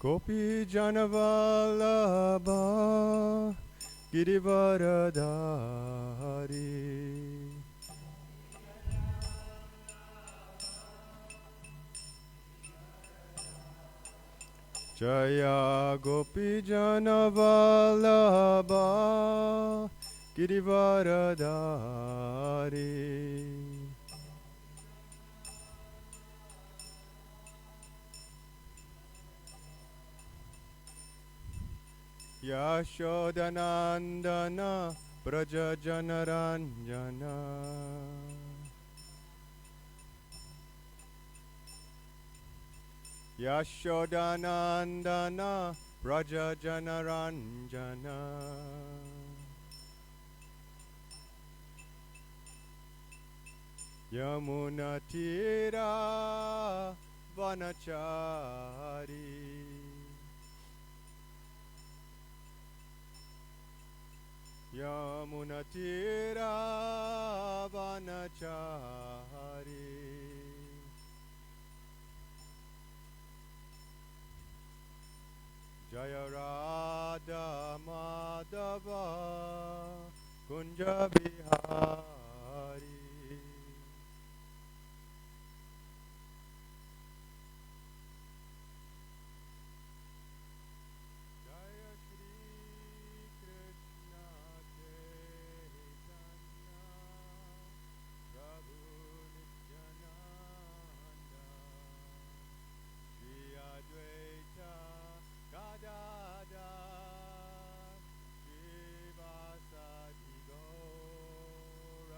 Gopi Janavallabha Girivaradhari Jaya Gopi Janavallabha Girivaradhari Yashodanandana Braja Janaranjana Yashodanandana Braja Janaranjana Yamunatira Vanachari Yamunatira Vanachari Jaya Radha Madhava Kunja Bihari Jaya Shri Krishna Chaitanya Prabhu Nityananda Shri Advaita Gadadhar Shivasadi Gaura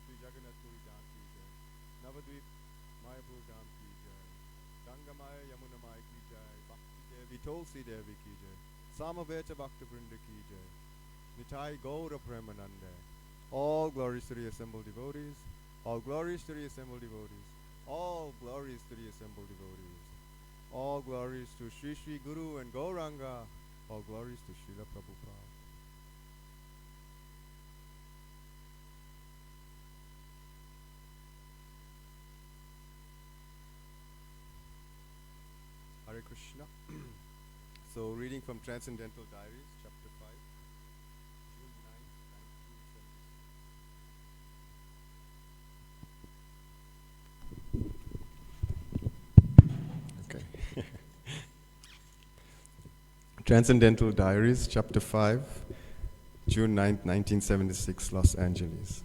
Sri Jagannath Puri Dham ki jai, Navadvip Mayapur Dham ki jai, Gangamaya Yamuna Maya ki jai, Bhakti Devi Tulsi Devi ki jai, Samaveta Bhakta Vrinda ki jai, Nitai Gaura Premanande. All glories to the assembled devotees, all glories to the assembled devotees, all glories to the assembled devotees, all glories to Sri Sri Guru and Gauranga, all glories to Srila Prabhupada. Hare Krishna. So reading from Transcendental Diaries, chapter 5, June 9, 1976. Okay. Transcendental Diaries, chapter 5, June 9, 1976, Los Angeles.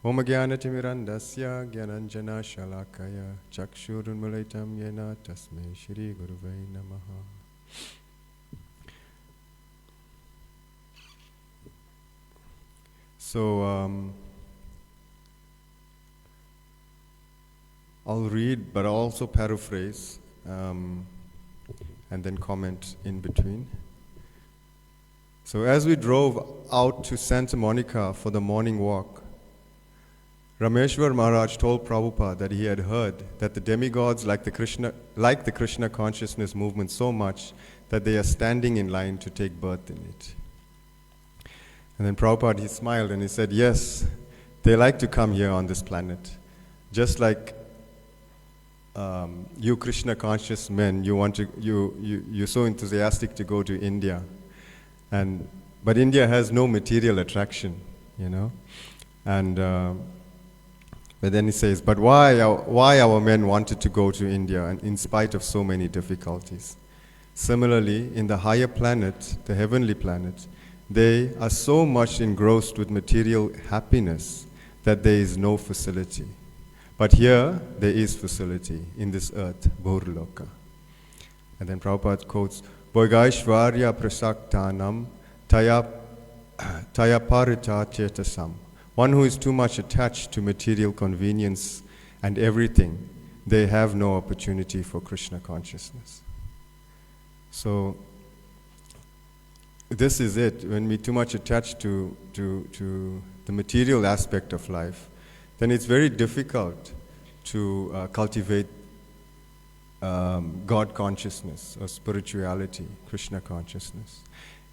Om Jnana-timirandasya Jnananjana Shalakaya Chakshurunmilitam Yena Tasmai Shri Guruvai Namaha. So, I'll read, but I'll also paraphrase, and then comment in between. So as we drove out to Santa Monica for the morning walk, Rameshwar Maharaj told Prabhupada that he had heard that the demigods like the Krishna consciousness movement so much that they are standing in line to take birth in it. And then Prabhupada, he smiled and he said, yes, they like to come here on this planet. Just like you Krishna conscious men, you're so enthusiastic to go to India. But India has no material attraction, you know. But then he says, but why our men wanted to go to India, and in spite of so many difficulties? Similarly, in the higher planet, the heavenly planet, they are so much engrossed with material happiness that there is no facility. But here, there is facility in this earth, Bhurloka. And then Prabhupada quotes, Bhogaishvarya prasaktanam tayaparita chetasam. One who is too much attached to material convenience and everything, they have no opportunity for Krishna consciousness. So, this is it. When we're too much attached to the material aspect of life, then it's very difficult to cultivate God consciousness or spirituality, Krishna consciousness.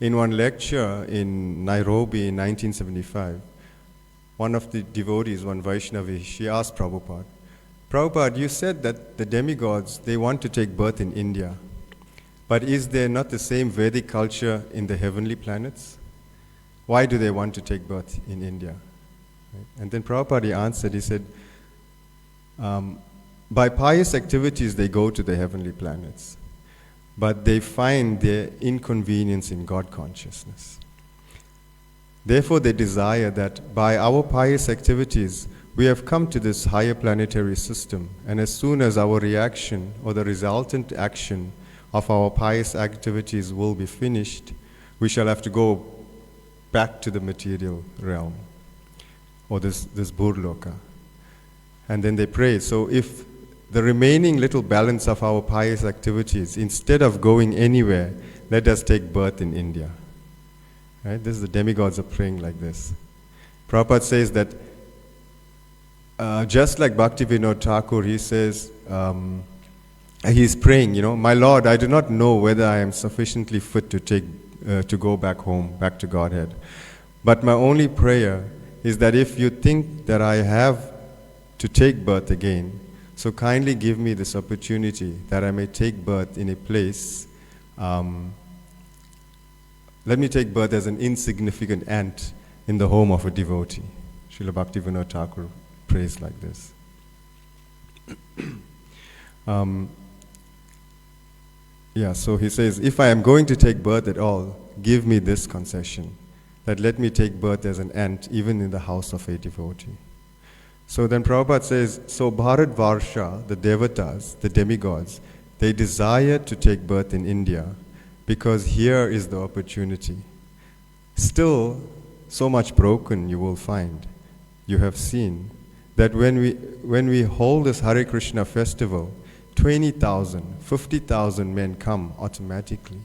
In one lecture in Nairobi in 1975, one of the devotees, one Vaishnavi, she asked Prabhupada, Prabhupada, you said that the demigods, they want to take birth in India. But is there not the same Vedic culture in the heavenly planets? Why do they want to take birth in India? Right? And then Prabhupada answered, he said, by pious activities they go to the heavenly planets, but they find their inconvenience in God consciousness. Therefore they desire that by our pious activities we have come to this higher planetary system, and as soon as our reaction or the resultant action of our pious activities will be finished, we shall have to go back to the material realm, or this Bhurloka. And then they pray, so if the remaining little balance of our pious activities, instead of going anywhere, let us take birth in India. Right? This is the demigods are praying like this. Prabhupada says that just like Bhaktivinoda Thakur, he says, he's praying, my Lord, I do not know whether I am sufficiently fit to go back home, back to Godhead. But my only prayer is that if you think that I have to take birth again, so kindly give me this opportunity that I may take birth in a place. Let me take birth as an insignificant ant in the home of a devotee. Srila Bhaktivinoda Thakur prays like this. So he says, if I am going to take birth at all, give me this concession, that let me take birth as an ant even in the house of a devotee. So then Prabhupada says, so Bharatvarsha, the devatas, the demigods, they desire to take birth in India because here is the opportunity. Still, so much broken you will find. you have seen that when we hold this Hare Krishna festival, 20,000, 50,000 men come automatically.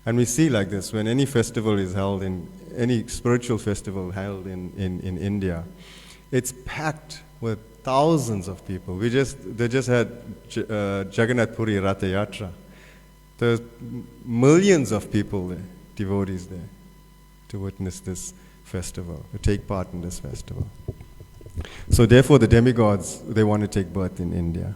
And we see like this, when any festival is held any spiritual festival held in India, it's packed with thousands of people. They just had Jagannath Puri Ratha Yatra. There's millions of people there, devotees there, to witness this festival, to take part in this festival. So therefore the demigods, they want to take birth in India.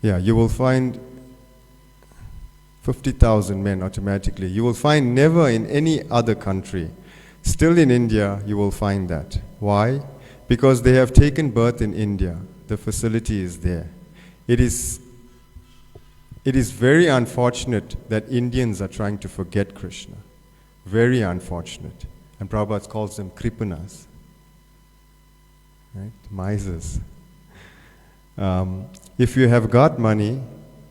You will find 50,000 men automatically. You will find never in any other country. Still in India, you will find that. Why? Because they have taken birth in India. The facility is there. It is very unfortunate that Indians are trying to forget Krishna. Very unfortunate. And Prabhupada calls them kripanas. Right? Misers. If you have got money,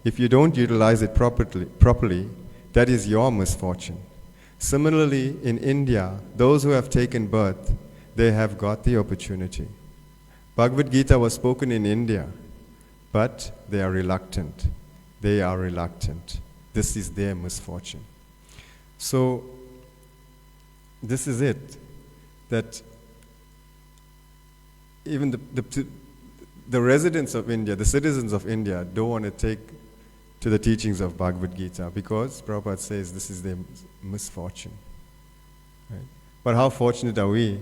if you don't utilize it properly, that is your misfortune. Similarly, in India, those who have taken birth, they have got the opportunity. Bhagavad Gita was spoken in India, but they are reluctant. They are reluctant. This is their misfortune. So, this is it. That even the residents of India, the citizens of India, don't want to take to the teachings of Bhagavad Gita because Prabhupada says this is their misfortune. Right? But how fortunate are we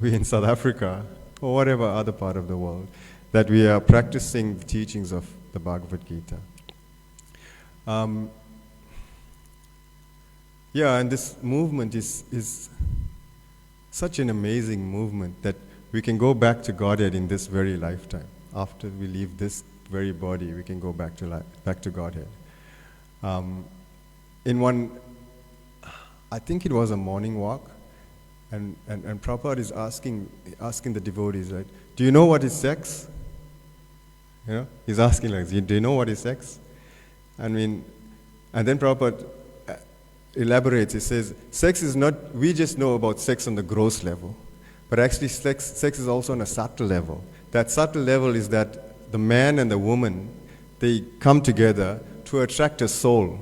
in South Africa, or whatever other part of the world, that we are practicing the teachings of the Bhagavad Gita. And this movement is such an amazing movement that we can go back to Godhead in this very lifetime. After we leave this very body, we can go back to Godhead. In one, I think it was a morning walk, and Prabhupada is asking the devotees, right? Do you know what is sex? You know, he's asking like, do you know what is sex? And then Prabhupada elaborates. He says, sex is not, we just know about sex on the gross level, but actually sex is also on a subtle level. That subtle level is that the man and the woman, they come together to attract a soul.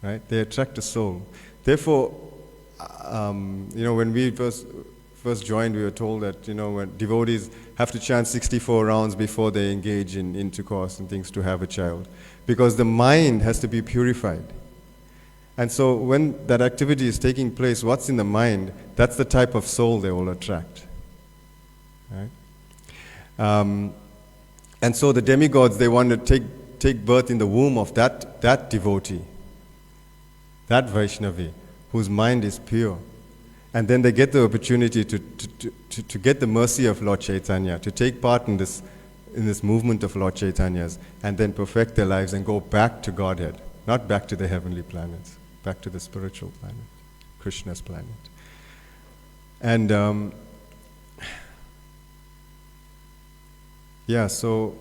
Right? They attract a soul. Therefore, when we first joined, we were told that, when devotees have to chant 64 rounds before they engage in intercourse and things to have a child, because the mind has to be purified. And so when that activity is taking place, what's in the mind, that's the type of soul they will attract. Right? And so the demigods, they want to take birth in the womb of that devotee, that Vaishnavi, whose mind is pure. And then they get the opportunity to get the mercy of Lord Chaitanya, to take part in this movement of Lord Chaitanya's, and then perfect their lives and go back to Godhead, not back to the heavenly planets, back to the spiritual planet, Krishna's planet. And so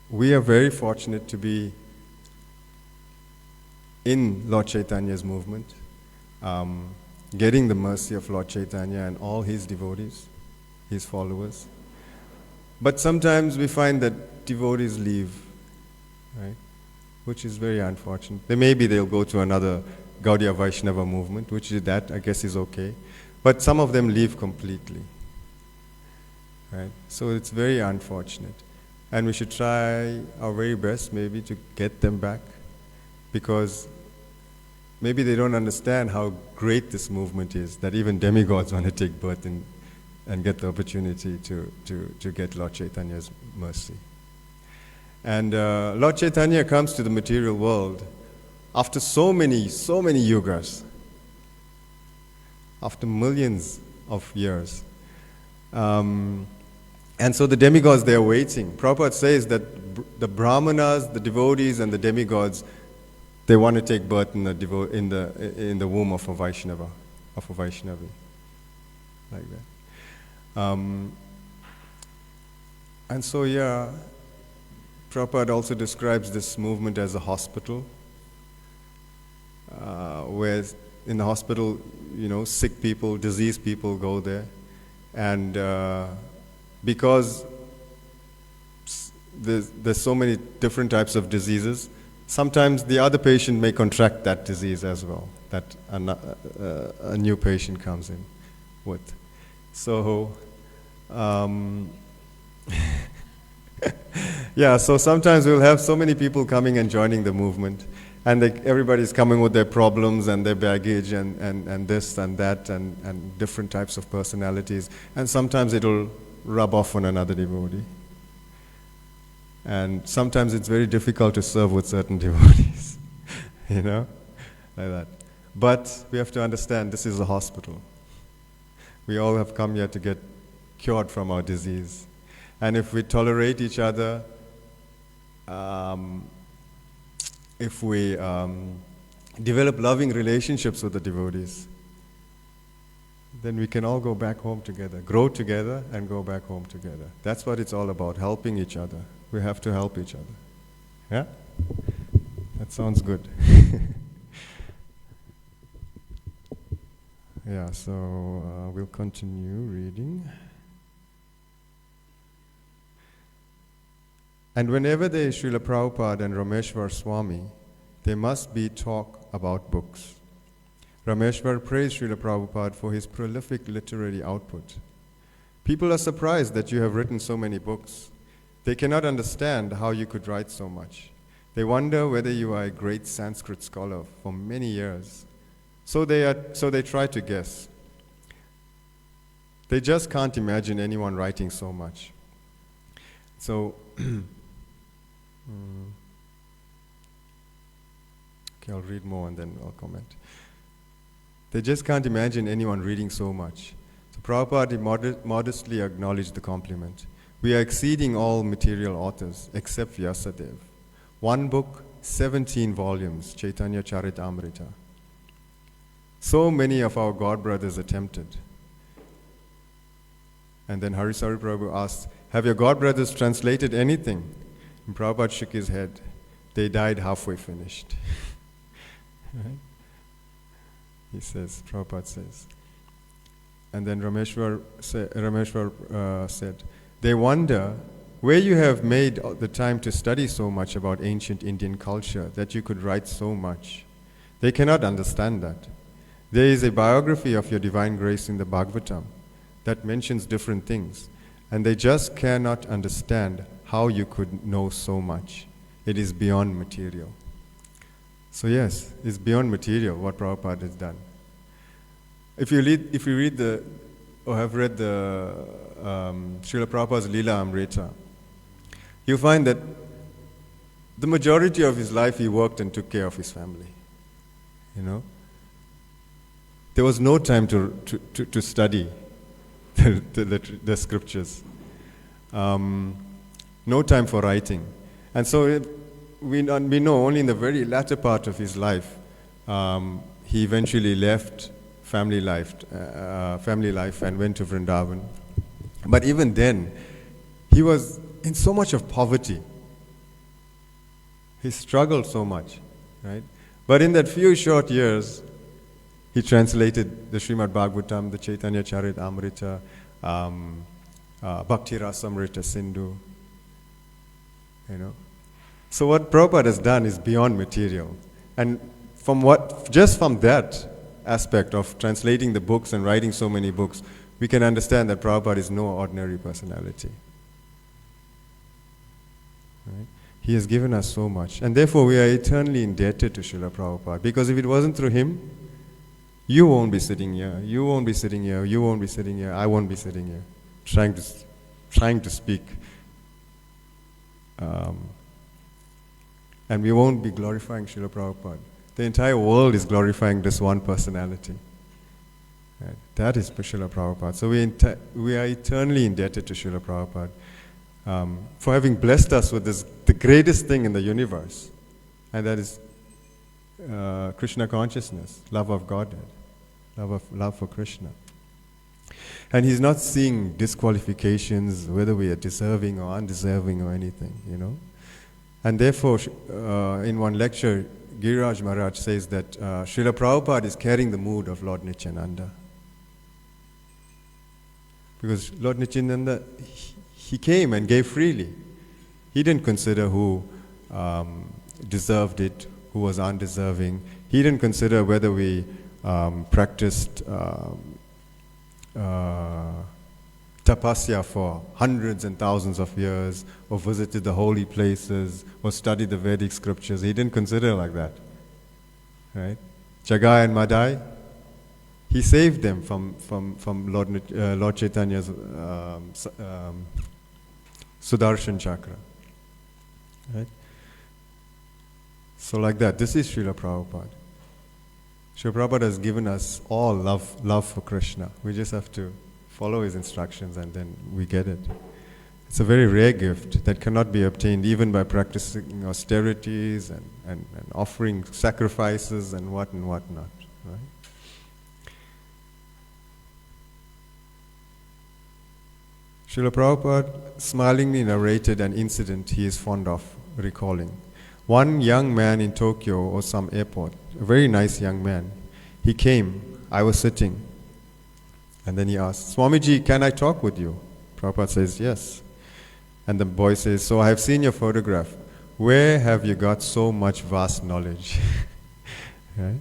we are very fortunate to be in Lord Chaitanya's movement, getting the mercy of Lord Chaitanya and all his devotees, his followers. But sometimes we find that devotees leave, right? Which is very unfortunate. Maybe they'll go to another Gaudiya Vaishnava movement, which is that, I guess, is okay. But some of them leave completely, right? So it's very unfortunate. And we should try our very best maybe to get them back, because maybe they don't understand how great this movement is, that even demigods want to take birth and get the opportunity to get Lord Chaitanya's mercy. And Lord Chaitanya comes to the material world after so many yugas, after millions of years. And so the demigods, they are waiting. Prabhupada says that the brahmanas, the devotees, and the demigods, they want to take birth in the womb of a Vaishnava, of a Vaishnavi, like that. And so, Prabhupada also describes this movement as a hospital. where in the hospital, sick people, diseased people go there. And because there's so many different types of diseases, sometimes the other patient may contract that disease as well, that a new patient comes in with. So, yeah, so sometimes we'll have so many people coming and joining the movement, and everybody's coming with their problems and their baggage and this and that and different types of personalities, and sometimes it'll rub off on another devotee. And sometimes it's very difficult to serve with certain devotees, like that. But we have to understand this is a hospital. We all have come here to get cured from our disease. And if we tolerate each other, if we develop loving relationships with the devotees, then we can all go back home together, grow together and go back home together. That's what it's all about, helping each other. We have to help each other. Yeah? That sounds good. Yeah, so we'll continue reading. And whenever there is Srila Prabhupada and Rameshwar Swami, there must be talk about books. Rameshwar praised Srila Prabhupada for his prolific literary output. People are surprised that you have written so many books. They cannot understand how you could write so much. They wonder whether you are a great Sanskrit scholar for many years. So they try to guess. They just can't imagine anyone writing so much. So, okay, I'll read more and then I'll comment. They just can't imagine anyone reading so much. So Prabhupada modestly acknowledged the compliment. We are exceeding all material authors except Vyasadev. One book, 17 volumes, Chaitanya Charitamrita. So many of our God brothers attempted. And then Harisari Prabhu asked, have your God brothers translated anything? And Prabhupada shook his head. They died halfway finished. Right? Prabhupada says. And then Rameshwar said, they wonder where you have made the time to study so much about ancient Indian culture that you could write so much. They cannot understand that. There is a biography of your divine grace in the Bhagavatam that mentions different things, and they just cannot understand how you could know so much. It is beyond material. So yes, it's beyond material what Prabhupada has done. If you read or have read the Srila Prabhupada's Leela Amrita, you find that the majority of his life he worked and took care of his family. There was no time to study the scriptures. No time for writing. And so we know only in the very latter part of his life, he eventually left family life and went to Vrindavan. But even then, he was in so much of poverty. He struggled so much, right? But in that few short years, he translated the Srimad Bhagavatam, the Chaitanya Charitamrita, Bhakti Rasamrita Sindhu. So what Prabhupada has done is beyond material. And just from that aspect of translating the books and writing so many books, we can understand that Prabhupada is no ordinary personality. Right? He has given us so much. And therefore we are eternally indebted to Srila Prabhupada. Because if it wasn't through him, you won't be sitting here, you won't be sitting here, you won't be sitting here, I won't be sitting here, trying to speak. And we won't be glorifying Srila Prabhupada. The entire world is glorifying this one personality. Right? That is Srila Prabhupada. So we are eternally indebted to Srila Prabhupada for having blessed us with the greatest thing in the universe, and that is Krishna consciousness, love of Godhead, love for Krishna. And he's not seeing disqualifications, whether we are deserving or undeserving or anything, And therefore, in one lecture Giriraj Maharaj says that Srila Prabhupada is carrying the mood of Lord Nityananda. Because Lord Nityananda, he came and gave freely. He didn't consider who deserved it, who was undeserving. He didn't consider whether we practiced tapasya for hundreds and thousands of years, or visited the holy places, or studied the Vedic scriptures. He didn't consider like that. Right? Jagai and Madai, he saved them from Lord Chaitanya's Sudarshan Chakra. Right? So like that, this is Srila Prabhupada. Srila Prabhupada has given us all love for Krishna. We just have to follow his instructions and then we get it. It's a very rare gift that cannot be obtained even by practicing austerities and offering sacrifices and whatnot. Right? Srila Prabhupada smilingly narrated an incident he is fond of recalling. One young man in Tokyo or some airport, a very nice young man, he came, I was sitting, and then he asked, Swamiji, can I talk with you? Prabhupada says, yes. And the boy says, so I have seen your photograph. Where have you got so much vast knowledge? Right?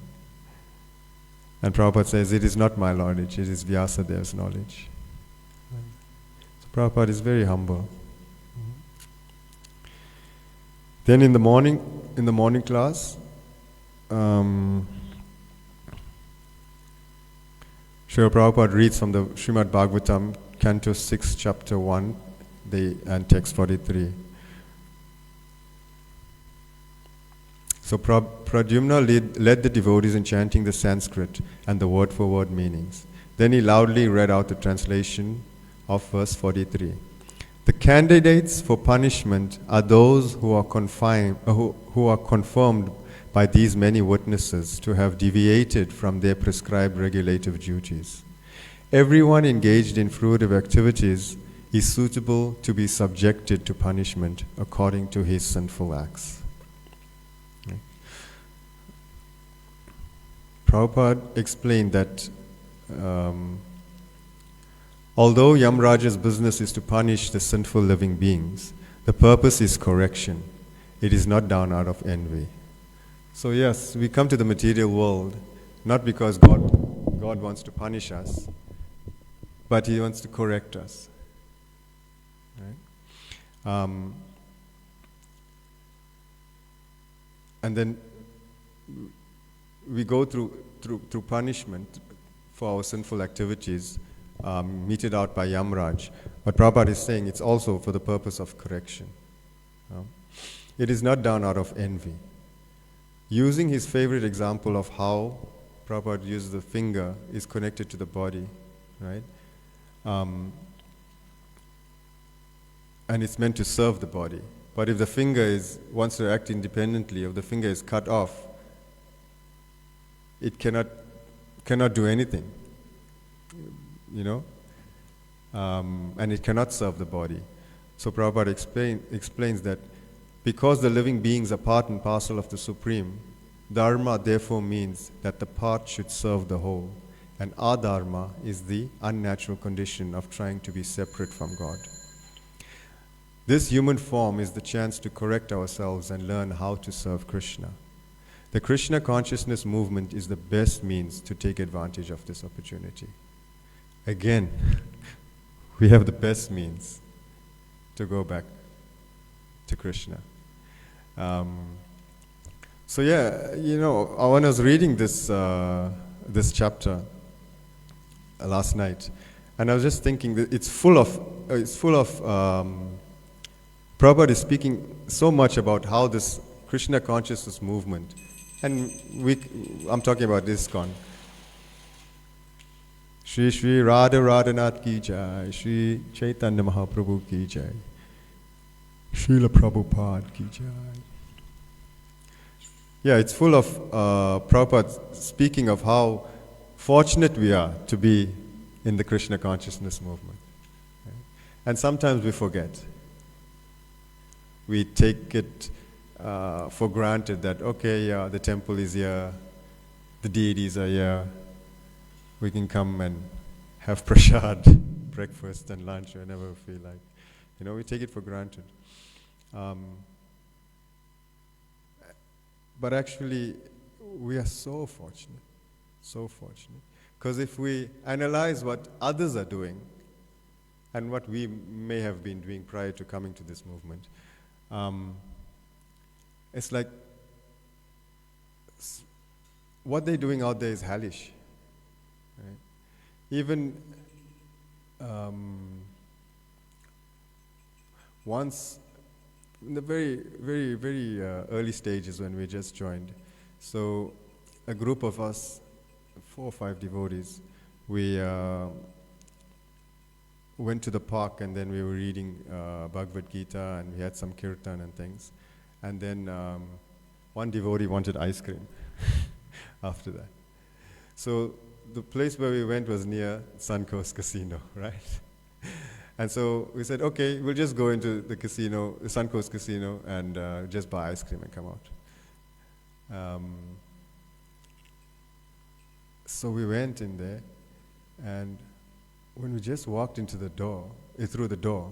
And Prabhupada says, it is not my knowledge, it is Vyasadev's knowledge. So Prabhupada is very humble. Then in the morning class, Srila Prabhupada reads from the Srimad Bhagavatam, Canto 6, Chapter 1, and Text 43. So Pradyumna led the devotees in chanting the Sanskrit and the word-for-word meanings. Then he loudly read out the translation of verse 43. The candidates for punishment are those who are confirmed by these many witnesses to have deviated from their prescribed regulative duties. Everyone engaged in fruitive activities is suitable to be subjected to punishment according to his sinful acts. Okay. Prabhupada explained that although Yamraja's business is to punish the sinful living beings, the purpose is correction. It is not done out of envy. So yes, we come to the material world not because God wants to punish us, but He wants to correct us. Right? And then we go through punishment for our sinful activities, meted out by Yamraj. But Prabhupada is saying it's also for the purpose of correction. It is not done out of envy. Using his favorite example of how Prabhupada uses the finger is connected to the body, right? And it's meant to serve the body. But if the finger wants to act independently, if the finger is cut off, it cannot do anything, you know? And it cannot serve the body. So Prabhupada explains that because the living beings are part and parcel of the Supreme, Dharma therefore means that the part should serve the whole, and adharma is the unnatural condition of trying to be separate from God. This human form is the chance to correct ourselves and learn how to serve Krishna. The Krishna consciousness movement is the best means to take advantage of this opportunity. Again, we have the best means to go back to Krishna. So yeah, you know, when I was reading this chapter last night, and I was just thinking that it's full of Prabhupada is speaking so much about how this Krishna consciousness movement, and I'm talking about ISKCON. Shri Shri Radha Radhanath ki jai, Shri Chaitanya Mahaprabhu ki jai, Srila Prabhupada ki jai. Yeah, it's full of Prabhupada speaking of how fortunate we are to be in the Krishna consciousness movement. Right? And sometimes we forget. We take it for granted that, okay, yeah, the temple is here, the deities are here, we can come and have prasad, breakfast and lunch whenever we feel like. We take it for granted. But actually, we are so fortunate, so fortunate. Because if we analyze what others are doing and what we may have been doing prior to coming to this movement, it's like what they're doing out there is hellish. Right? Even once, in the very, very, very early stages when we just joined, so a group of us, 4 or 5 devotees, we went to the park and then we were reading Bhagavad Gita and we had some kirtan and things. And then one devotee wanted ice cream after that. So the place where we went was near Suncoast Casino, right? And so we said, okay, we'll just go into the casino, the Suncoast Casino, and just buy ice cream and come out. So we went in there, and when we just walked into the door, through the door,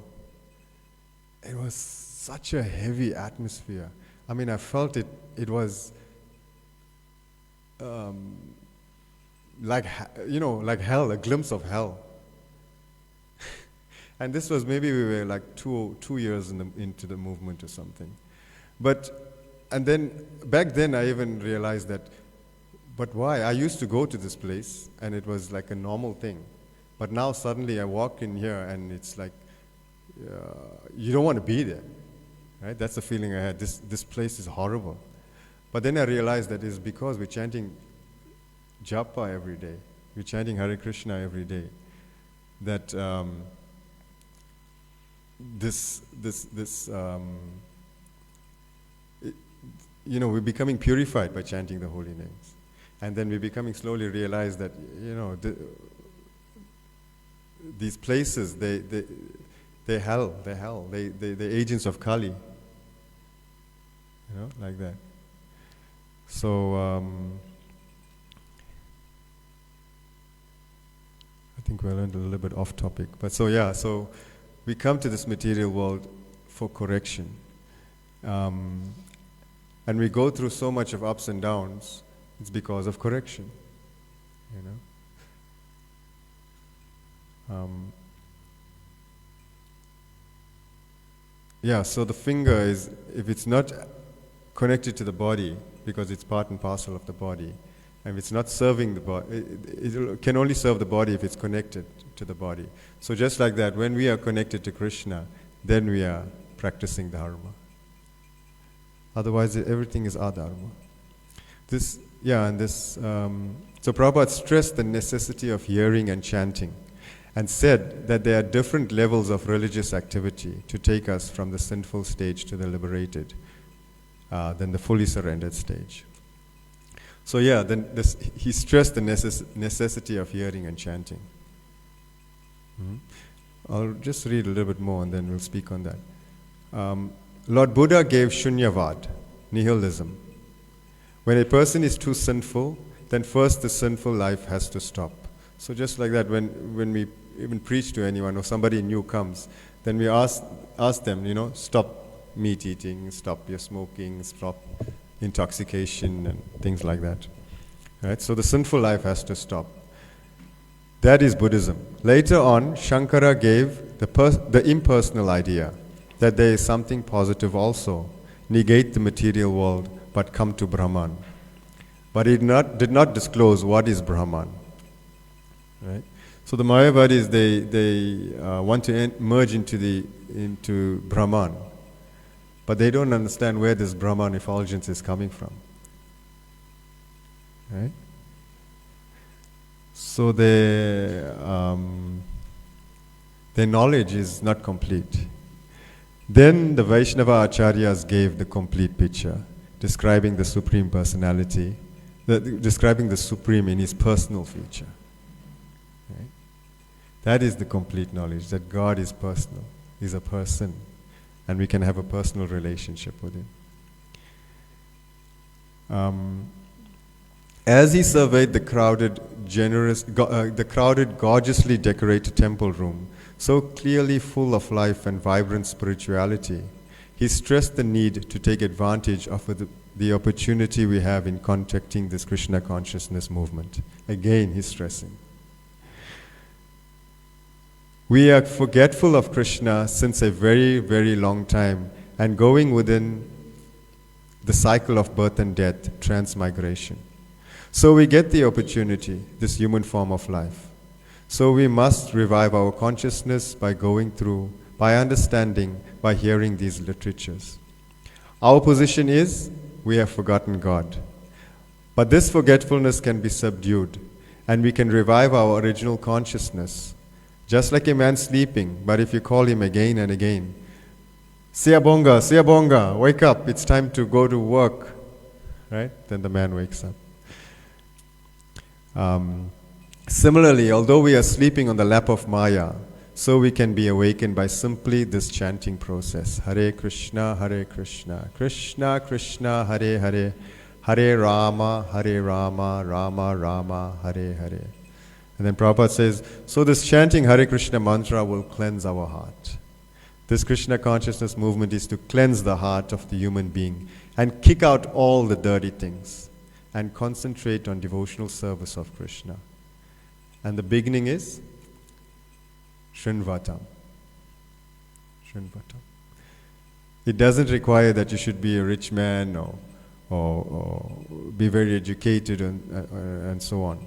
it was such a heavy atmosphere. I mean, I felt it was like hell, a glimpse of hell. And this was maybe we were like two years into the movement or something. And then back then I even realized that, but why? I used to go to this place and it was like a normal thing. But now suddenly I walk in here and it's like, you don't want to be there, right? That's the feeling I had. This place is horrible. But then I realized that it's because we're chanting japa every day. We're chanting Hare Krishna every day. That we're becoming purified by chanting the holy names. And then we're becoming slowly realize that, these places, they're hell, they're agents of Kali. Like that. So, I think we learned a little bit off topic. But so we come to this material world for correction. And we go through so much of ups and downs, it's because of correction. So the finger is, if it's not connected to the body, because it's part and parcel of the body, and if it's not serving the body, it can only serve the body if it's connected to the body. So just like that, when we are connected to Krishna, then we are practicing dharma. Otherwise, everything is adharma. So Prabhupada stressed the necessity of hearing and chanting, and said that there are different levels of religious activity to take us from the sinful stage to the liberated, than the fully surrendered stage. So he stressed the necessity of hearing and chanting. I'll just read a little bit more and then we'll speak on that. Lord Buddha gave shunyavad, nihilism. When a person is too sinful, then first the sinful life has to stop. So just like that, when we even preach to anyone or somebody new comes, then we ask them, stop meat eating, stop your smoking, stop intoxication and things like that. Right? So the sinful life has to stop. That is Buddhism. Later on, Shankara gave the impersonal idea that there is something positive also. Negate the material world, but come to Brahman. But he did not disclose what is Brahman. Right? So the Mayavadis, they want to merge into Brahman, but they don't understand where this Brahman effulgence is coming from. Right? So their knowledge is not complete. Then the Vaishnava Acharyas gave the complete picture, describing the Supreme Personality, describing the Supreme in his personal feature. Right? That is the complete knowledge, that God is personal, is a person, and we can have a personal relationship with him. As he surveyed the crowded, gorgeously decorated temple room, so clearly full of life and vibrant spirituality, he stressed the need to take advantage of the opportunity we have in contacting this Krishna consciousness movement. Again, he's stressing. We are forgetful of Krishna since a very, very long time and going within the cycle of birth and death, transmigration. So we get the opportunity, this human form of life. So we must revive our consciousness by going through, by understanding, by hearing these literatures. Our position is, we have forgotten God. But this forgetfulness can be subdued, and we can revive our original consciousness. Just like a man sleeping, but if you call him again and again, Siyabonga, wake up, it's time to go to work, right? Then the man wakes up. Similarly, although we are sleeping on the lap of Maya, so we can be awakened by simply this chanting process. Hare Krishna, Krishna Krishna, Hare Hare, Hare Rama, Rama Rama, Hare Hare. And then Prabhupada says, so this chanting Hare Krishna mantra will cleanse our heart. This Krishna consciousness movement is to cleanse the heart of the human being and kick out all the dirty things and concentrate on devotional service of Krishna. And the beginning is Shrinvatam. It doesn't require that you should be a rich man or be very educated and so on.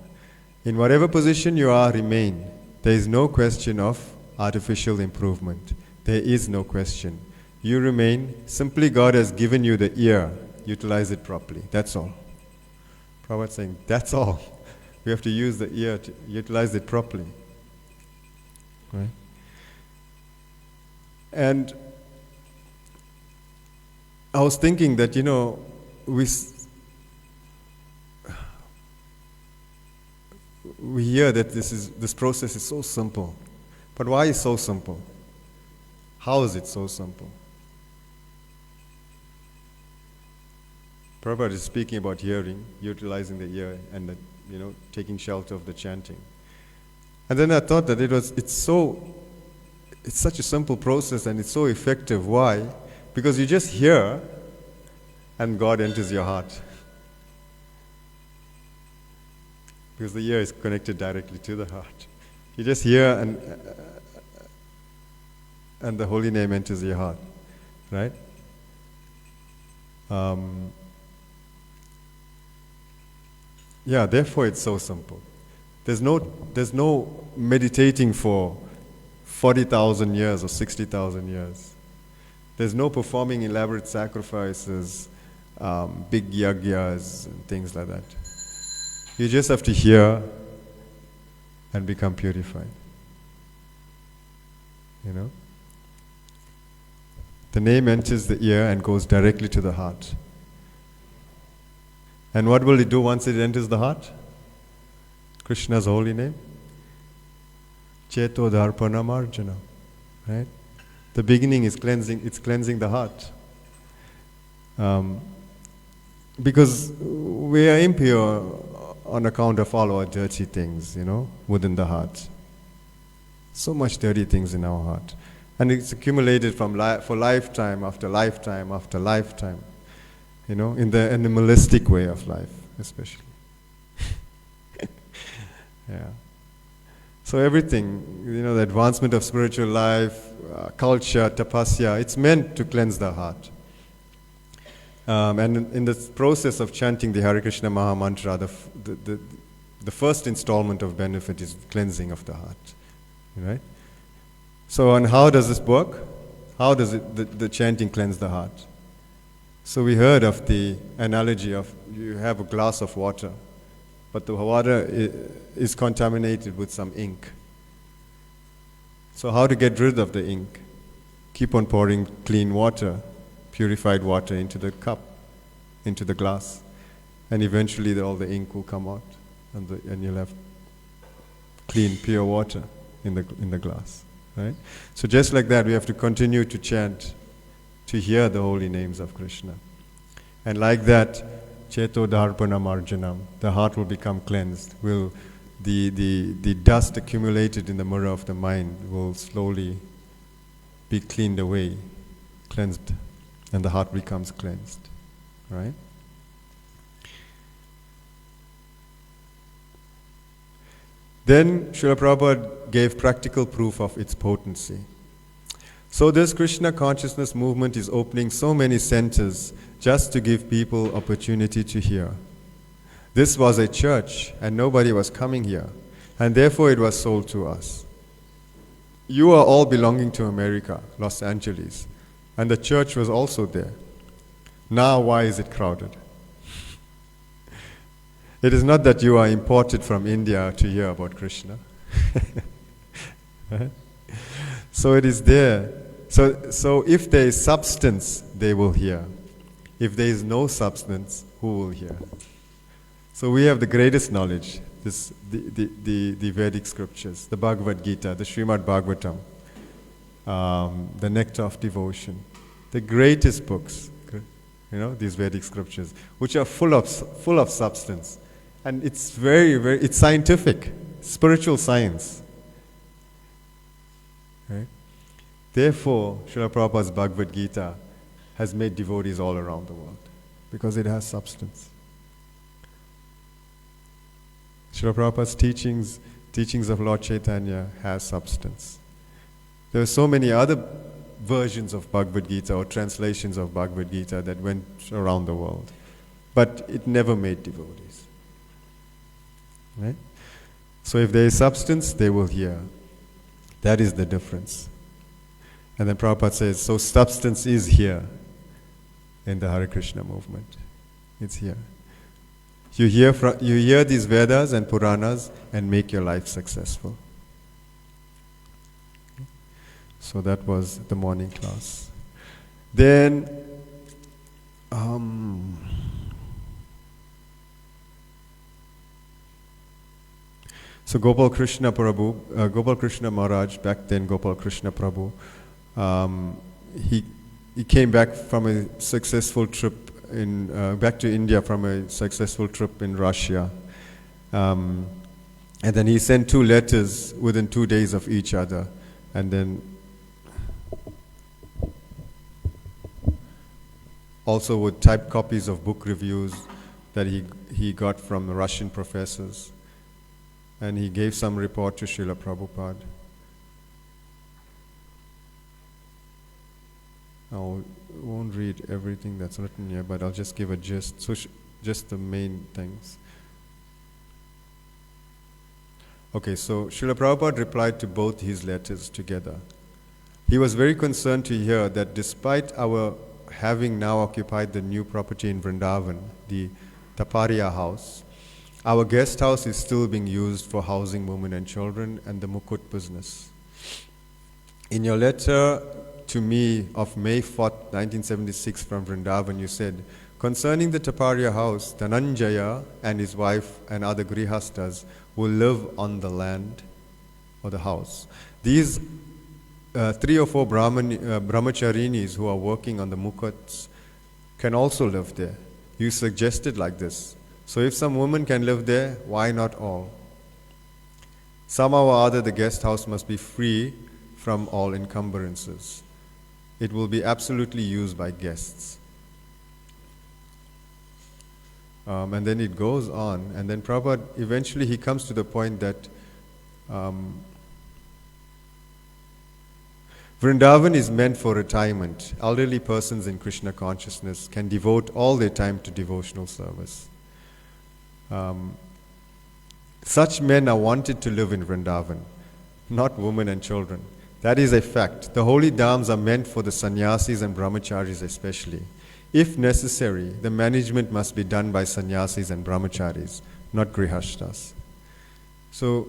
In whatever position you are, remain. There is no question of artificial improvement. There is no question. You remain. Simply God has given you the ear. Utilize it properly. That's all. Prabhupada is saying, that's all. We have to use the ear to utilize it properly. Right? And I was thinking that, we hear that this process is so simple. But why is it so simple? How is it so simple? Prabhupada is speaking about hearing, utilizing the ear, and taking shelter of the chanting. And then I thought that it's such a simple process and it's so effective. Why? Because you just hear and God enters your heart. Because the ear is connected directly to the heart. You just hear and the holy name enters your heart, right? Therefore it's so simple. There's no meditating for 40,000 years or 60,000 years. There's no performing elaborate sacrifices, big yagyas and things like that. You just have to hear and become purified. The name enters the ear and goes directly to the heart. And what will it do once it enters the heart? Krishna's holy name. Cheto Dharpana Marjana. Right? The beginning is cleansing, it's cleansing the heart. Because we are impure on account of all our dirty things, within the heart. So much dirty things in our heart. And it's accumulated for lifetime after lifetime after lifetime. In the animalistic way of life, especially. So everything, the advancement of spiritual life, culture, tapasya, it's meant to cleanse the heart. And in the process of chanting the Hare Krishna Maha Mantra, the first installment of benefit is cleansing of the heart. Right? So, and how does this work? How does the chanting cleanse the heart? So we heard of the analogy of you have a glass of water, but the water is contaminated with some ink. So how to get rid of the ink? Keep on pouring clean water, purified water into the cup, into the glass, and eventually all the ink will come out, and you'll have clean, pure water in the glass. Right? So just like that, we have to continue to chant, to hear the holy names of Krishna. And like that, Cheto dharpana marjanam. The heart will become cleansed. The dust accumulated in the mirror of the mind will slowly be cleaned away, cleansed, and the heart becomes cleansed. Right? Then Srila Prabhupada gave practical proof of its potency. So this Krishna consciousness movement is opening so many centers just to give people opportunity to hear. This was a church and nobody was coming here, and therefore it was sold to us. You are all belonging to America, Los Angeles, and the church was also there. Now why is it crowded? It is not that you are imported from India to hear about Krishna. Right? So it is there. So if there is substance, they will hear. If there is no substance, who will hear? So we have the greatest knowledge, the Vedic scriptures, the Bhagavad Gita, the Srimad Bhagavatam, the Nectar of Devotion, the greatest books, these Vedic scriptures, which are full of substance. And it's it's scientific, spiritual science. Right? Therefore, Srila Prabhupada's Bhagavad Gita has made devotees all around the world, because it has substance. Srila Prabhupada's teachings of Lord Chaitanya has substance. There are so many other versions of Bhagavad Gita or translations of Bhagavad Gita that went around the world, but it never made devotees. Right? So if there is substance, they will hear. That is the difference. And then Prabhupada says, so substance is here in the Hare Krishna movement. It's here. You hear these Vedas and Puranas and make your life successful. So that was the morning class. Then, so Gopal Krishna Prabhu, Gopal Krishna Maharaj, back then Gopal Krishna Prabhu, he came back from a successful trip back to India from a successful trip in Russia. And then he sent 2 letters within 2 days of each other. And then also would type copies of book reviews that he got from the Russian professors. And he gave some report to Srila Prabhupada. I won't read everything that's written here, but I'll just give a gist. So just the main things. Okay, so Srila Prabhupada replied to both his letters together. He was very concerned to hear that despite our having now occupied the new property in Vrindavan, the Taparia house, our guest house is still being used for housing women and children and the Mukut business. In your letter to me of May 4th, 1976 from Vrindavan, you said, concerning the Taparia house, Dhananjaya and his wife and other grihastas will live on the land or the house. These 3 or 4 brahmacharinis who are working on the mukuts can also live there. You suggested like this. So if some women can live there, why not all? Somehow or other the guest house must be free from all encumbrances. It will be absolutely used by guests. And then it goes on, and then Prabhupada, eventually he comes to the point that Vrindavan is meant for retirement. Elderly persons in Krishna consciousness can devote all their time to devotional service. Such men are wanted to live in Vrindavan, not women and children. That is a fact. The holy dhams are meant for the sannyasis and brahmacharis especially. If necessary, the management must be done by sannyasis and brahmacharis, not grihastas. So,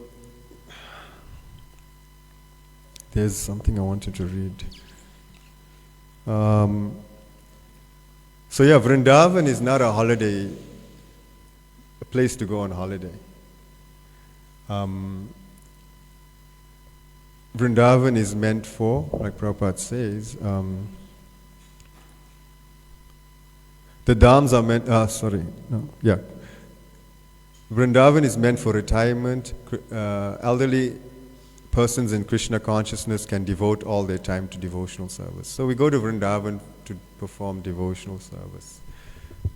there's something I wanted to read. Vrindavan is not a holiday, a place to go on holiday. Vrindavan is meant for, like Prabhupada says, The dhams are meant, Vrindavan is meant for retirement. Elderly persons in Krishna consciousness can devote all their time to devotional service. So we go to Vrindavan to perform devotional service,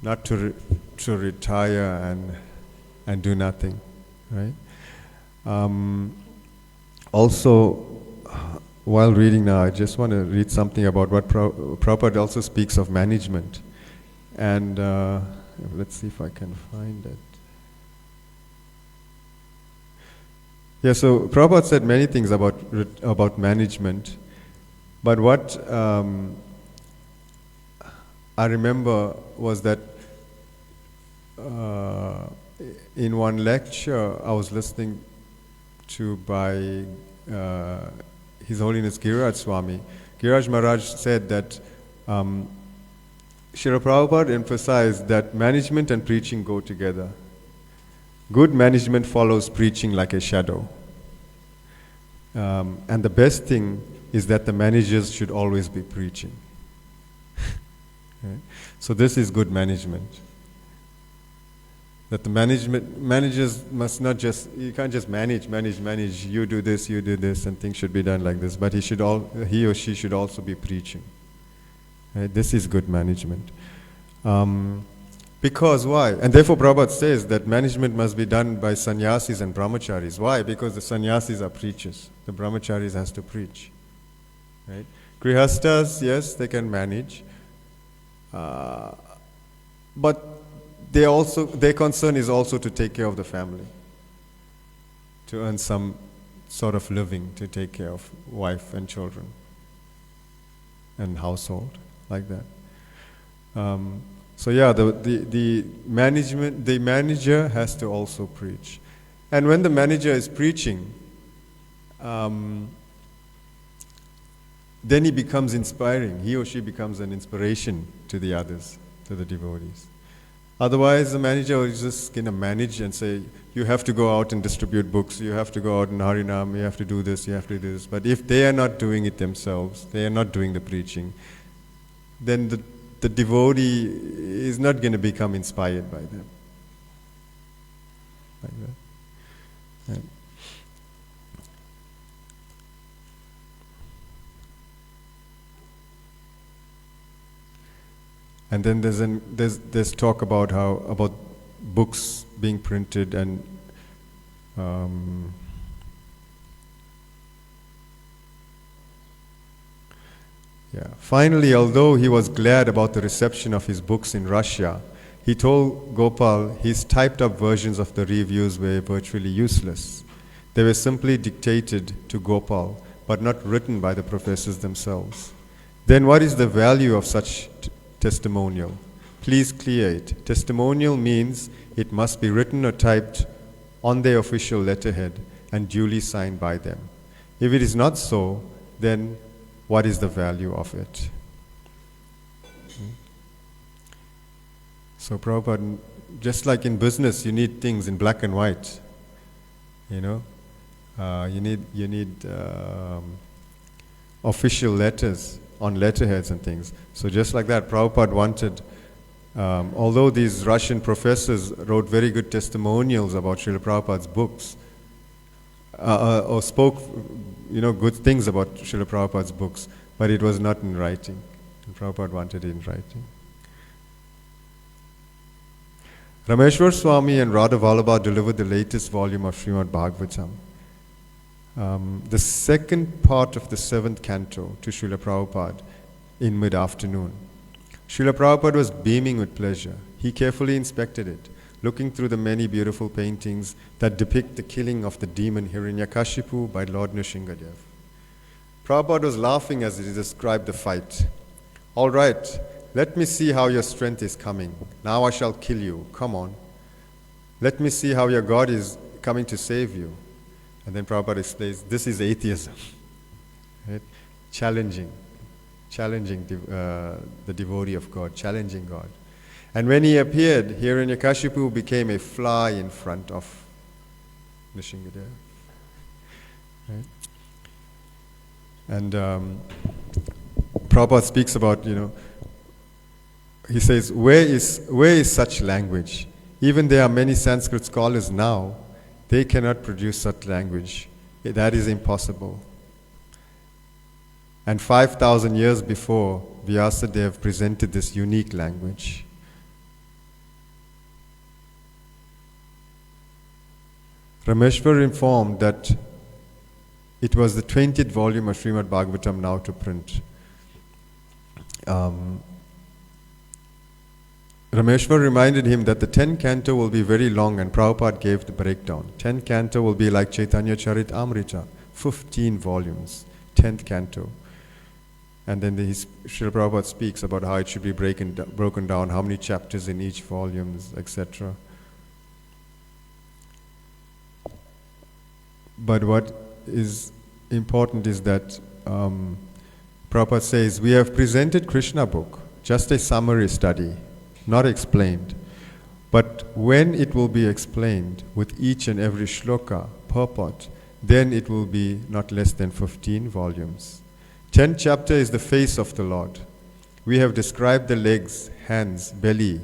not to retire and do nothing, right? Also, while reading now, I just want to read something about what Prabhupada also speaks of management. And let's see if I can find it. Yeah, so Prabhupada said many things about management, but what I remember was that in one lecture I was listening to by His Holiness Giriraj Swami, Giriraj Maharaj said that Srila Prabhupada emphasized that management and preaching go together. Good management follows preaching like a shadow. And the best thing is that the managers should always be preaching. Okay? So this is good management. That the managers must not just, you can't just manage, you do this, and things should be done like this, but he or she should also be preaching. Right? This is good management. Because why? And therefore Prabhupada says that management must be done by sannyasis and brahmacharis. Why? Because the sannyasis are preachers. The brahmacharis has to preach. Right? Grihastas, yes, they can manage. But their concern is also to take care of the family. To earn some sort of living, to take care of wife and children. And household, like that. So yeah, the manager has to also preach. And when the manager is preaching, then he becomes inspiring. He or she becomes an inspiration to the others, to the devotees. Otherwise, the manager is just going to manage and say, you have to go out and distribute books, you have to go out and Harinam, you have to do this, you have to do this. But if they are not doing it themselves, they are not doing the preaching, then the devotee is not going to become inspired by them. Like that. Right. And then there's talk about about books being printed and Finally, although he was glad about the reception of his books in Russia, he told Gopal his typed up versions of the reviews were virtually useless. They were simply dictated to Gopal, but not written by the professors themselves. Then what is the value of such testimonial? Please clear it. Testimonial means it must be written or typed on their official letterhead and duly signed by them. If it is not so, then what is the value of it? So Prabhupada, just like in business, you need things in black and white. You know, you need official letters on letterheads and things. So just like that, Prabhupada wanted, although these Russian professors wrote very good testimonials about Srila Prabhupada's books, or spoke, good things about Srila Prabhupada's books, but it was not in writing. And Prabhupada wanted it in writing. Rameshwar Swami and Radha Vallabha delivered the latest volume of Srimad Bhagavatam. The second part of the 7th canto to Srila Prabhupada in mid-afternoon. Srila Prabhupada was beaming with pleasure. He carefully inspected it, looking through the many beautiful paintings that depict the killing of the demon Hiranyakashipu by Lord Nrsingadev. Prabhupada was laughing as he described the fight. All right, let me see how your strength is coming. Now I shall kill you. Come on. Let me see how your God is coming to save you. And then Prabhupada explains, this is atheism. Right? Challenging the devotee of God, challenging God. And when he appeared, Hiranyakashipu became a fly in front of Nrsingadev. Right? And Prabhupada speaks about, he says, where is such language? Even there are many Sanskrit scholars now, they cannot produce such language. That is impossible. And 5,000 years before, Vyasadeva presented this unique language. Rameshwar informed that it was the 20th volume of Srimad Bhagavatam now to print. Rameshwar reminded him that the 10th canto will be very long, and Prabhupada gave the breakdown. 10th canto will be like Chaitanya Charitamrita, 15 volumes, 10th canto. And then Srila Prabhupada speaks about how it should be broken down, how many chapters in each volume, etc. But what is important is that Prabhupada says, we have presented Krishna book, just a summary study, not explained. But when it will be explained with each and every shloka, purport, then it will be not less than 15 volumes. 10th chapter is the face of the Lord. We have described the legs, hands, belly,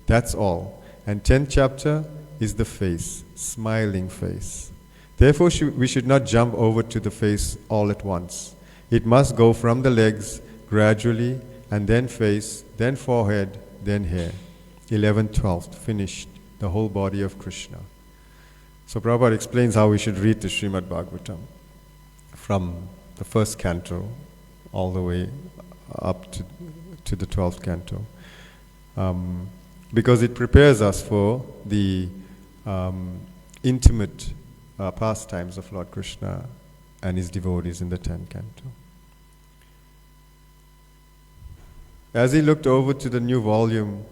that's all. And 10th chapter is the face, smiling face. Therefore, we should not jump over to the face all at once. It must go from the legs gradually, and then face, then forehead, then hair. 11th, 12th, finished the whole body of Krishna. So Prabhupada explains how we should read the Srimad Bhagavatam from the first canto all the way up to the 12th canto. Because it prepares us for the intimate pastimes of Lord Krishna and his devotees in the 10th canto. As he looked over to the new volume,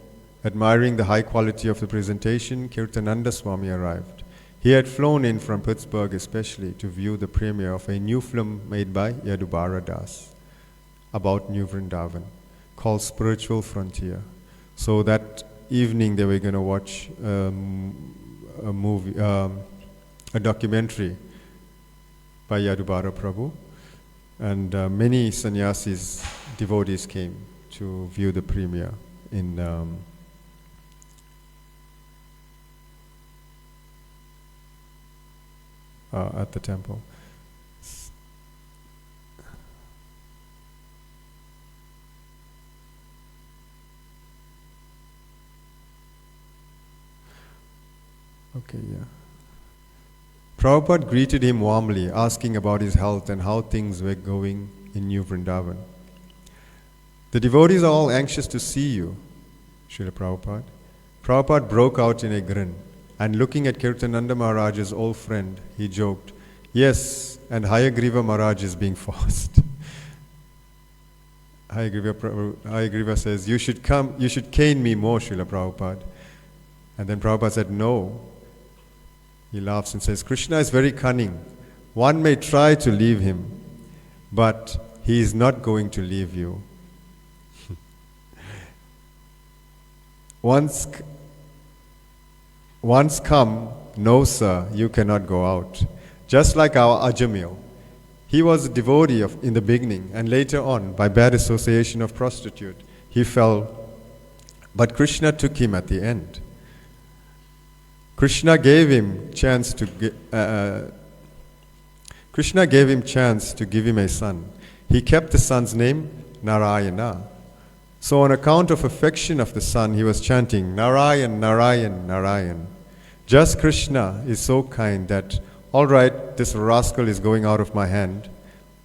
admiring the high quality of the presentation, Kirtananda Swami arrived. He had flown in from Pittsburgh especially to view the premiere of a new film made by Yadubara Das about New Vrindavan called Spiritual Frontier. So that evening they were going to watch a movie, a documentary by Yadubara Prabhu, and many sannyasis, devotees came to view the premiere in at the temple. Okay, yeah. Prabhupada greeted him warmly, asking about his health and how things were going in New Vrindavan. The devotees are all anxious to see you, Srila Prabhupada. Prabhupada broke out in a grin, and looking at Kirtananda Maharaj's old friend, he joked, yes, and Hayagriva Maharaj is being forced. Hayagriva says, you should cane me more, Srila Prabhupada. And then Prabhupada said, no. He laughs and says, Krishna is very cunning. One may try to leave him, but he is not going to leave you. Once come, no sir, you cannot go out. Just like our Ajamil. He was a devotee in the beginning, and later on, by bad association of prostitute, he fell. But Krishna took him at the end. Krishna gave him chance to give him a son. He kept the son's name Narayana. So on account of affection of the son, he was chanting Narayan, Narayan, Narayan. Just Krishna is so kind that, all right, this rascal is going out of my hand.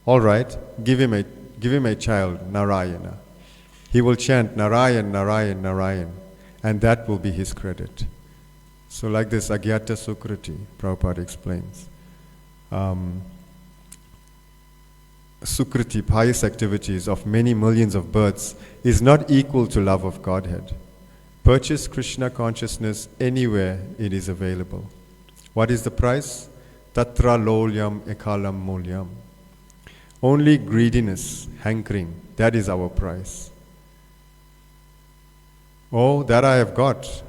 All right, give him a child, Narayana. He will chant Narayan, Narayan, Narayan, and that will be his credit. So like this Agyata Sukriti, Prabhupada explains. Sukriti, pious activities of many millions of births, is not equal to love of Godhead. Purchase Krishna consciousness anywhere it is available. What is the price? Tatra lolyam ekalam mulyam. Only greediness, hankering, that is our price. Oh, that I have got.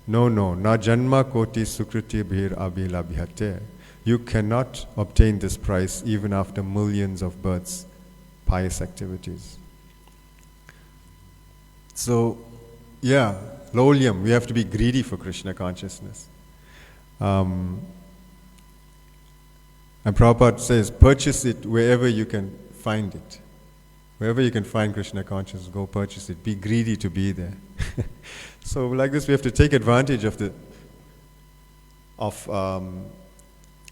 No, na janma koti sukriti bhir abhilabhyate. You cannot obtain this price even after millions of births, pious activities. So, yeah, lowlyam, we have to be greedy for Krishna consciousness. And Prabhupada says, purchase it wherever you can find it. Wherever you can find Krishna consciousness, go purchase it. Be greedy to be there. So like this, we have to take advantage of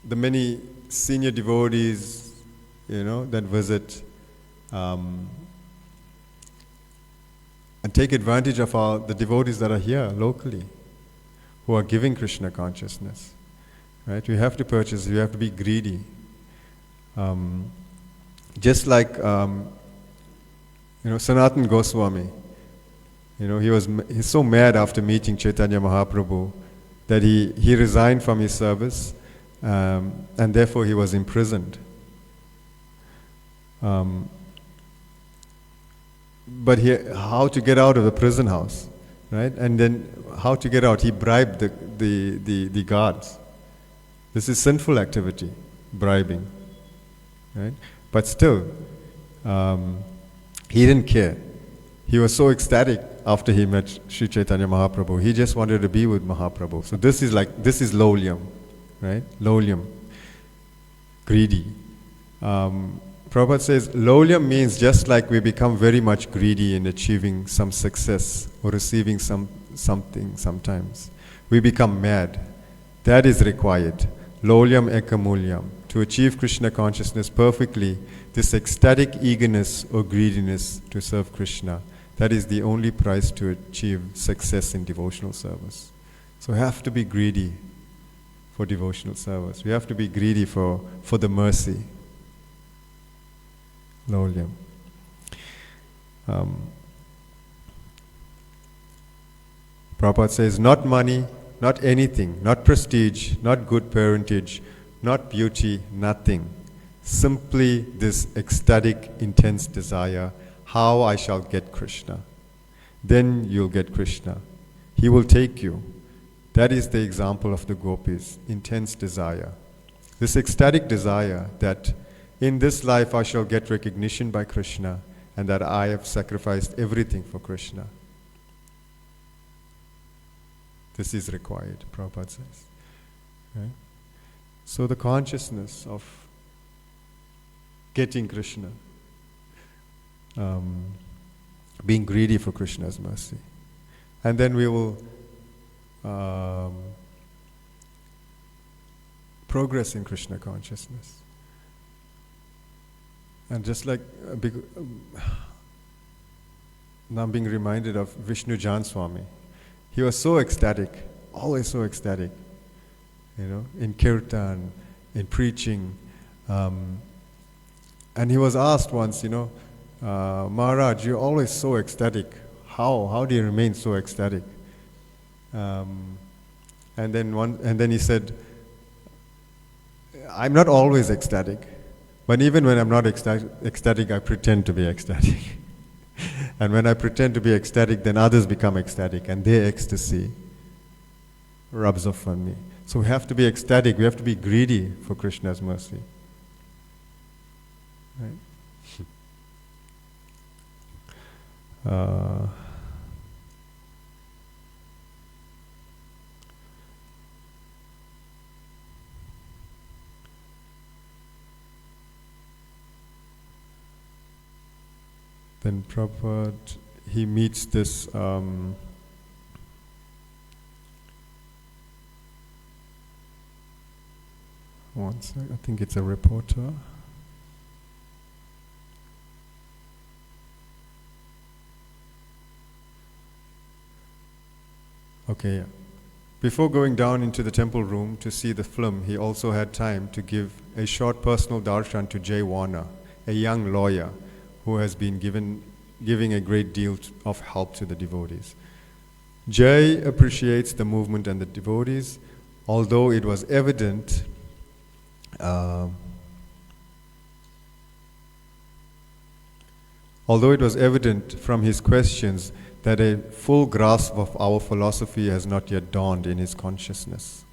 the many senior devotees, that visit, and take advantage of the devotees that are here locally, who are giving Krishna consciousness. Right? We have to purchase. We have to be greedy. Just like Sanatana Goswami. He's so mad after meeting Chaitanya Mahaprabhu that he resigned from his service, and therefore he was imprisoned. But how to get out of the prison house, right? And then how to get out? He bribed the guards. This is sinful activity, bribing, right? But still, he didn't care. He was so ecstatic after he met Sri Chaitanya Mahaprabhu. He just wanted to be with Mahaprabhu. So this is lowlyam, right? Lowlyam, greedy. Prabhupada says, lowlyam means just like we become very much greedy in achieving some success or receiving something sometimes. We become mad. That is required. Lowlyam ekamulyam. To achieve Krishna consciousness perfectly, this ecstatic eagerness or greediness to serve Krishna, that is the only price to achieve success in devotional service. So we have to be greedy for devotional service. We have to be greedy for the mercy. Lowlyam. Prabhupada says, not money, not anything, not prestige, not good parentage, not beauty, nothing. Simply this ecstatic, intense desire, how I shall get Krishna. Then you'll get Krishna. He will take you. That is the example of the gopis, intense desire. This ecstatic desire that in this life I shall get recognition by Krishna and that I have sacrificed everything for Krishna. This is required, Prabhupada says. Right? So the consciousness of getting Krishna, being greedy for Krishna's mercy. And then we will progress in Krishna consciousness. And just like, now I'm being reminded of Vishnu Jan Swami. He was so ecstatic, always so ecstatic, in kirtan, in preaching. And he was asked once, Maharaj, you're always so ecstatic. How do you remain so ecstatic? And then he said, I'm not always ecstatic, but even when I'm not ecstatic, I pretend to be ecstatic. And when I pretend to be ecstatic, then others become ecstatic, and their ecstasy rubs off on me. So we have to be ecstatic, we have to be greedy for Krishna's mercy. Right? Then Prabhupada, he meets this one second, I think it's a reporter. Okay, yeah. Before going down into the temple room to see the film, he also had time to give a short personal darshan to Jay Warner, a young lawyer who has been giving a great deal of help to the devotees. Jay appreciates the movement and the devotees, although it was evident from his questions that a full grasp of our philosophy has not yet dawned in his consciousness.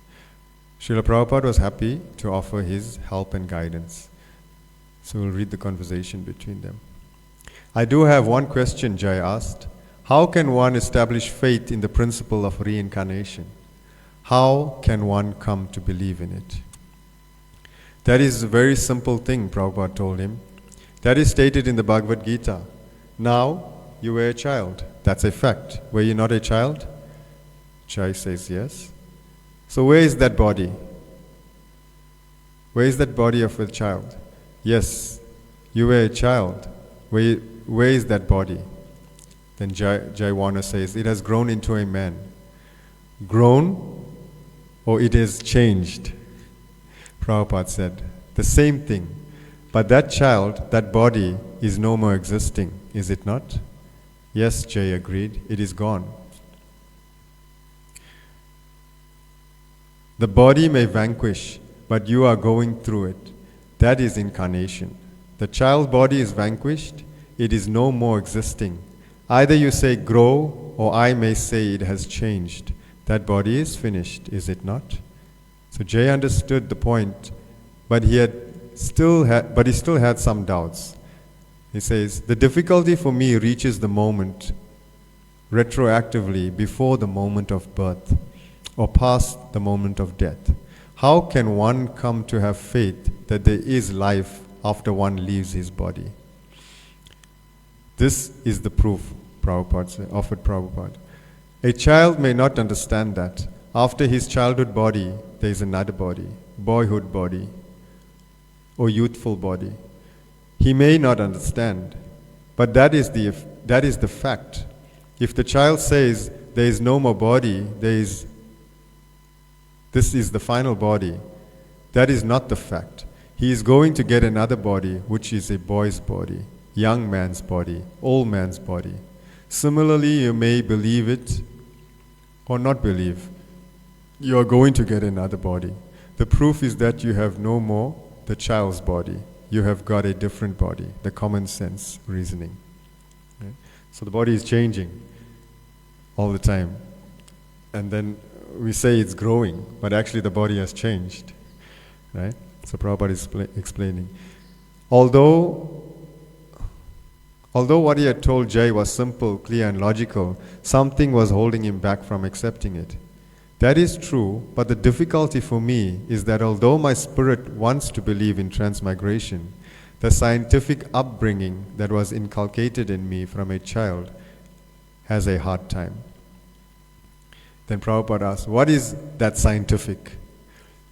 Srila Prabhupada was happy to offer his help and guidance. So we'll read the conversation between them. I do have one question, Jay asked. How can one establish faith in the principle of reincarnation? How can one come to believe in it? That is a very simple thing, Prabhupada told him. That is stated in the Bhagavad Gita. Now, you were a child. That's a fact. Were you not a child? Jai says yes. So where is that body? Where is that body of a child? Yes, you were a child. Where is that body? Then Jaiwana says, it has grown into a man. Grown or it has changed? Prabhupada said, the same thing. But that child, that body, is no more existing, is it not? Yes, Jay agreed, it is gone. The body may vanquish, but you are going through it. That is incarnation. The child body is vanquished, it is no more existing. Either you say grow, or I may say it has changed. That body is finished, is it not? So Jay understood the point, but he still had some doubts. He says, the difficulty for me reaches the moment retroactively before the moment of birth or past the moment of death. How can one come to have faith that there is life after one leaves his body? This is the proof, Prabhupada offered Prabhupada. A child may not understand that. After his childhood body, there is another body, boyhood body, or youthful body. He may not understand, but that is the fact. If the child says there is no more body, this is the final body, that is not the fact. He is going to get another body, which is a boy's body, young man's body, old man's body. Similarly, you may believe it or not believe. You are going to get another body. The proof is that you have no more the child's body. You have got a different body, the common sense reasoning. Right? So the body is changing all the time. And then we say it's growing, but actually the body has changed. Right? So Prabhupada is explaining. Although what he had told Jay was simple, clear and logical, something was holding him back from accepting it. That is true, but the difficulty for me is that although my spirit wants to believe in transmigration, the scientific upbringing that was inculcated in me from a child has a hard time. Then Prabhupada asked, what is that scientific?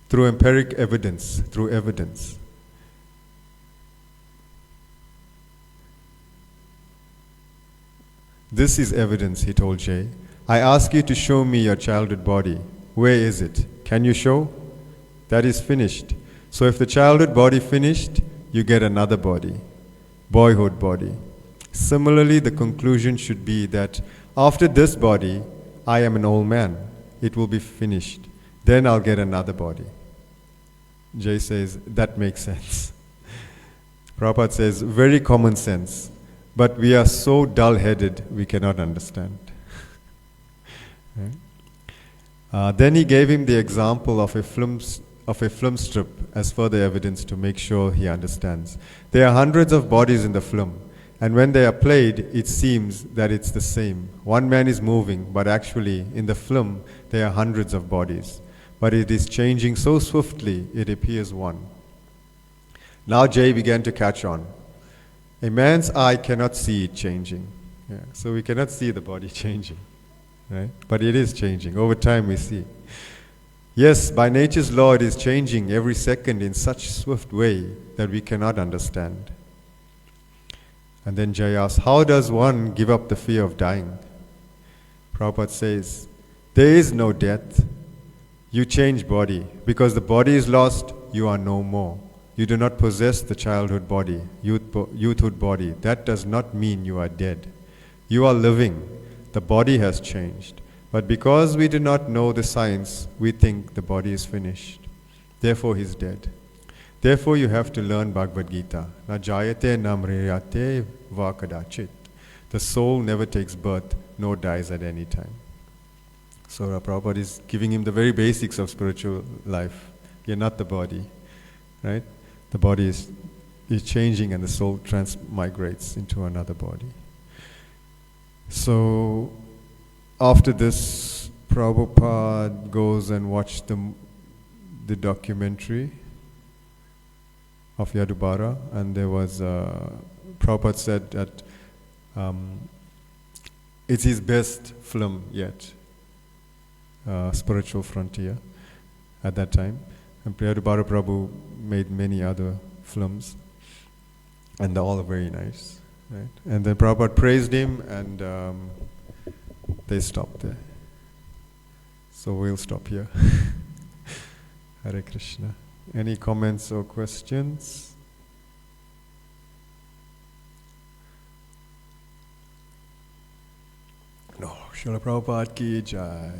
Through empiric evidence, through evidence. This is evidence, he told Jay. I ask you to show me your childhood body. Where is it? Can you show? That is finished. So if the childhood body finished, you get another body, boyhood body. Similarly, the conclusion should be that after this body, I am an old man. It will be finished. Then I'll get another body. Jay says, that makes sense. Prabhupada says, very common sense. But we are so dull-headed, we cannot understand. Then he gave him the example of a film strip as further evidence to make sure he understands. There are hundreds of bodies in the film, and when they are played, it seems that it's the same. One man is moving, but actually, in the film, there are hundreds of bodies. But it is changing so swiftly, it appears one. Now Jay began to catch on. A man's eye cannot see it changing. Yeah, so we cannot see the body changing. Right? But it is changing. Over time we see. Yes, by nature's law it is changing every second in such swift way that we cannot understand. And then Jay asks, how does one give up the fear of dying? Prabhupada says, there is no death. You change body. Because the body is lost, you are no more. You do not possess the childhood body, youthhood body. That does not mean you are dead. You are living. The body has changed. But because we do not know the science, we think the body is finished. Therefore, he is dead. Therefore, you have to learn Bhagavad Gita. Na jayate na mriyate va kadachit. The soul never takes birth, nor dies at any time. So Prabhupada is giving him the very basics of spiritual life. You're not the body, right? The body is changing and the soul transmigrates into another body. So after this, Prabhupada goes and watched the documentary of Yadubara, and there was Prabhupada said that it's his best film yet, Spiritual Frontier, at that time. And Yadubara Prabhu made many other films, and they're all very nice, right? And then Prabhupada praised him, and they stopped there. So we'll stop here. Hare Krishna. Any comments or questions? No. Srila Prabhupada ki jai.